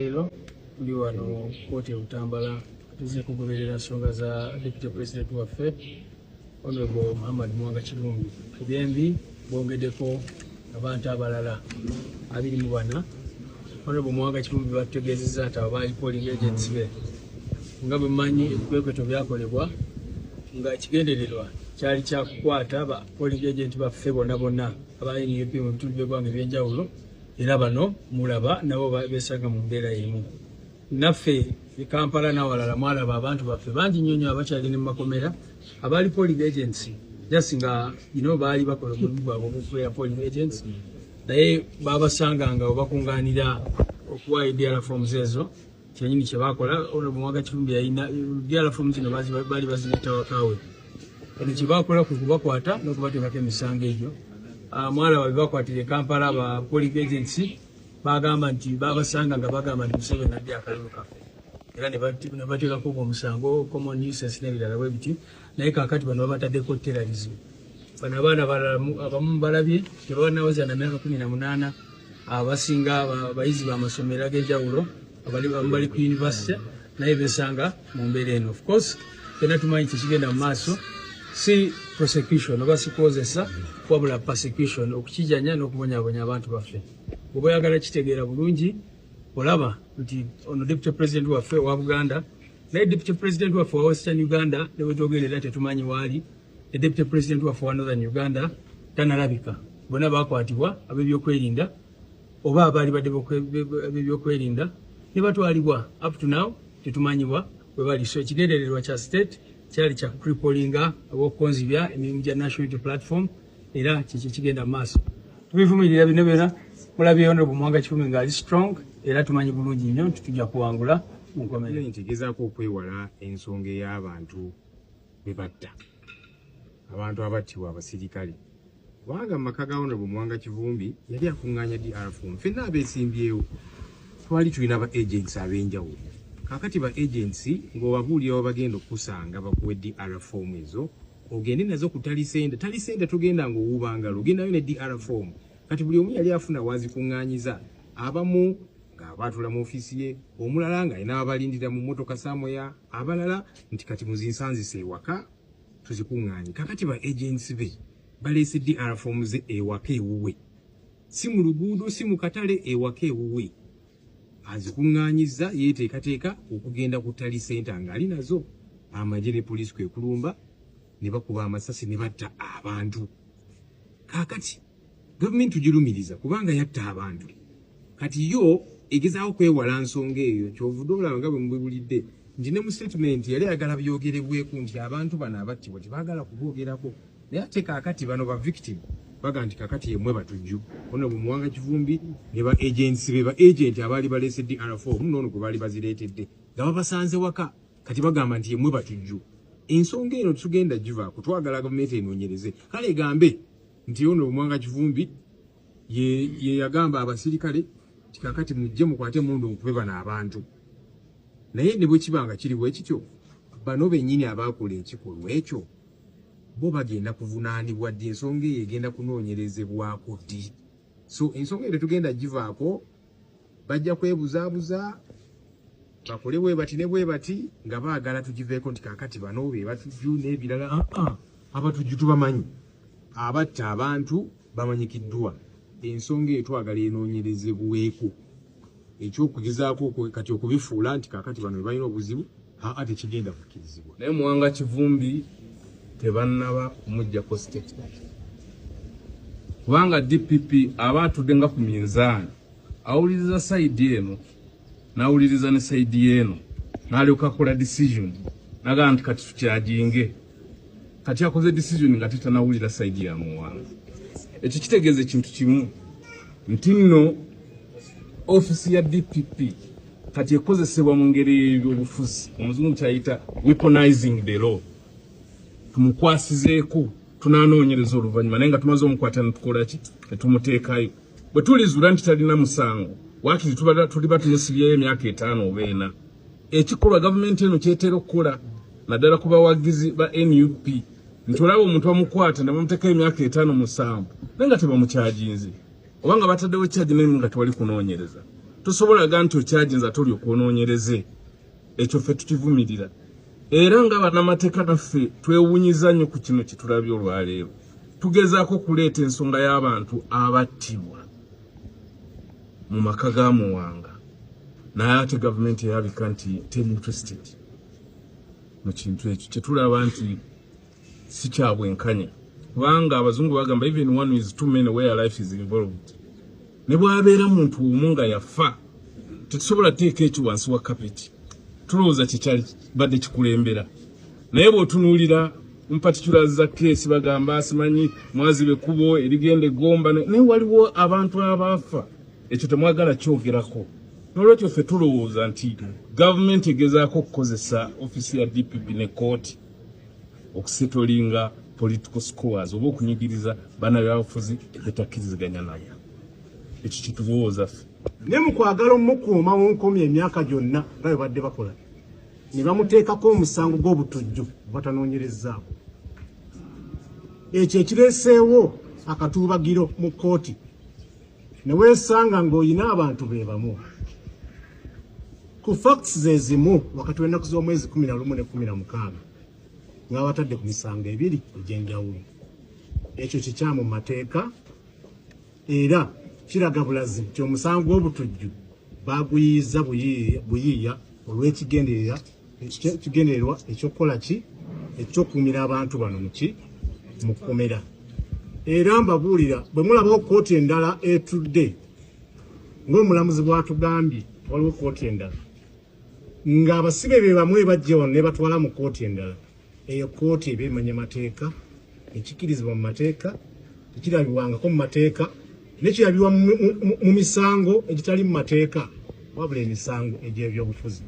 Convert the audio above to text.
Lero tuli wano kooti Butambala tuze kugoberera nsonga za Deputy President waffe Honorable Muhammad Mwanga Kirumbi. Ebyembi bongeddeko abantu abalala 24. Honorable Mwanga Kirumbi bategeezezza nti abaali polling agents be nga bwe mmanyi ebikwekweto byakolebwa nga ekigendererwa kyali kyakukwata ba polling agent baffe bonna aba NUP mu bitundu by'eggwanga eby'enjawulo era bano mulaba nabo besanga mu mbeera emu. Naffe e Kampala n'awalala mwalaba abantu baffe bangi nnyo abakyali mu makomera abaali polling agents just nga baali bakola omulimu gwabwe okubeera polling agents naye babasanganga bakungaanira okuwa DRA forms ezo kyenyini kye bakola. Honorable Mwanga Kirumbi yalina DRA forms zino baali bazireeta wakawe eno kye bakola ku kubakwata n'okubateekako emisango egyo. Mwalaba bwe bakwatira Kampala aba polling agents bagamba nti babasanga nga bagamba nti Museveni adde akalulu kaffe era ne bateekako omusango common nuisance n'ebirala bwe biti naye kaakati bano babataddeko terrorism. Bano abaana abamu balabye tebabanaweza na myaka 18 abasinga abayizi b'amasomero ag'enjawulo bali ku university naye besanga mu mbeera eno. Of course fena tumanyi tekigenda mu maaso si prosecution oba si kozesa wabula persecution okukijanya n'okubonyabonya abantu baffe. Bw'oba oyagala kitegeera bulungi olaba nti ono Deputy President waffe wa Buganda naye Deputy President waffe wa Western Uganda ne bwe twogerera tetumanyi waali Deputy President waffe wa Northern Uganda tanalabika. Bonna bakwatibwa ab'ebyokwerinda oba abaali badde ab'ebyokwerinda ne batwalibwa up to now tetumanyibwa bwe bali. So ekigendererwa kya state kyali kya cripplinga abokonzibya emirimu gya National Unity Platform era kiki kigenda maaso. Tubivumirira bino byonna mulabye Honorable Mwanga Kirumbi nga ali strong era tumanyi bulungi nnyo nti tujja kuwangula mu nkomerero. Ntegezaako okwewala ensonga ey'abantu be batta abantu abattibwa abasirikale kubanga mu maka ga Honorable Mwanga Kirumbi yali akuŋŋaanya DRA form. Ffenna abeesimbyewo twali tulina aba agents ab'enjawulo. Kaakati ba agents ng'obabuulirawo bagenda okusanga bakuwe DRA form ezo ogende nazo ku talisenda tugenda ng'owuubangalo ogendayo ne DRA form. Kati buli omu yali afuna wazikuŋŋaanyiza abamu ng'abaatula mu ofiisi ye omulala ng'alina abalindira mu mmotoka Samoya abalala nti kati muzinsanzise ewaka tuzikuŋŋaanye. Kakati ba agents be baleese DRA form ze ewaka ewuwe si mu luguudo si mu katale ewaka ewuwe azikuŋŋaanyiza yeeteekateeka okugenda ku tali senta ng'ali nazo. Amagye ne poliisi kwe kulumba ne bakuba amasasi ne batta abantu. Kaakati gavumenti tugirumiriza kubanga yatta abantu. Kati yo egezaawo kwewala nsonga eyo kyovudde olaba nga bwe mubulidde nti ne mu statement yali ayagala byogerebweku nti abantu bano abattibwa tebaagala kuboogerako naye ate kaakati bano ba victim baga nti kaakati yemmwe batujju. Honorable Mwanga Kirumbi ne ba agents be ba agent abaali baleese DRA form n'ono gwe baali bazireetedde nga babasanze waka kati bagamba nti yemmwe batujju. Ensonga eno tugenda givaako twagala gavumenti enoonyereze. Kale gambe nti Honorable Mwanga Kirumbi ye yagamba abasirikale tikakati mujje mukwate mundu nkube bano abantu naye ne bwe kibanga kiriwo ekityo bano bennyini abaakola ekikolwa ekyo bo bagenda kuvunaanibwa ddi. Ensonga eyo egenda kunoonyerezebwako ddi. So ensonga eyo tugenda givaako bajja kwebuzaabuza bakole bwe bati ne bwe bati nga baagala tugiveeko nti kakati bano be batujju n'ebirala. Abatujju tubamanyi abatta abantu bamanyikiddwa. Ensonga eyo twagala enoonyerezebweko ekyokugezaako kati okubifuula nti kakati bano balina obuzibu ate kigenda kukkirizibwa. Naye Mwanga Kirumbi tebannaba kumuggyako statement kubanga DPP aba atudde nga ku minzaani awuliriza sayidi eno n'awuliriza ne sayidi eno n'alyoka akola decision n'agamba nti kati tukyajinge. Kati akoze decision nga tetanawulira sayidi ya Mwanga. Ekyo kitegeeza ekintu kimu nti nno ofisi ya DPP kati ekozesebwa mu ngeri y'ebyobufuzi omuzungu kyayita weaponizing the law. Tumukwasizeeko tunaanoonyereza oluvannyuma naye nga tumaze omukwata ne tukola ki ne tumuteekayo. Bwe tulizuula nti talina musango waakiri tuliba tumusibyeyo emyaka 5 oba 4. Ekikolwa gavumenti eno kyetera okukola naddala ku bawagizi ba NUP nti olaba omuntu bamukwata ne bamuteekayo emyaka 5 7 naye nga tebamukyajinze oba nga bataddewo ekyaji naye nga tewali kunoonyereza. tosobola ganti okyajinza toli okwonoonyereze ekyo ffe tukivumirira era nga bannamateeka naffe twewunyiza nnyo ku kino kye tulabye olwaleero tugezaako kuleeta ensonga y'abantu abattibwa mu maka ga Muwanga naye ate gavumenti erabika nti teri interested mu kintu ekyo kye tulaba nti si kya bwenkanya kubanga abazungu bagamba even one is too many where life is involved ne bwabeera muntu omu nga yafa tetusobola teeka ekyo wansi wa kapeti tulowooza kyekyali badde kikulembera naye bw'otunuulira mpaticulars za keesi bagamba simanyi mwazibe kubo erigenda eggomba naye waliwo abantu abaafa ekyo temwagala kyogerako n'olwekyo ffe tulowooza nti gavumenti egezaako okukozesa ofiisi ya DPP ne kooti okusetolinga political scores oba okunyigiriza bannabyabufuzi betakkiriziganya nabo ekyo kitulowooza ffe ne mu kwagala omukuuma w'enkomi emyaka gyonna nga bwe badde bakola ne bamuteekako omusango gw'obutujju batanoonyerezaako ekyo ekireeseewo akatuubagiro mu kooti ne weesanga ng'olina abantu be bamu ku facts ze zimu wakati w'ennaku z'omwezi 11 ne 16 nga batadde ku misango ebiri egy'enjawulo ekyo kikyamu mu mateeka era kiraga bulazi nti omusango gw'obutujju baguyiiza buyiiya olw'ekigendererwa ekyokukola ki ekyokuumira abantu bano mu kkomera era mbabuulira bwe mulabawo kooti endala etudde ng'omulamuzi bw'atugambye waliwo kooti endala ng'abasibe be bamwe bajja wano ne batwala mu kooti endala eyo kooti eba emanya mateeka ekikkirizibwa mu mateeka tekirabibwangako mu mateeka nekirabibwa mu misango egitali mu mateeka wabula emisango egy'ebyobufuzi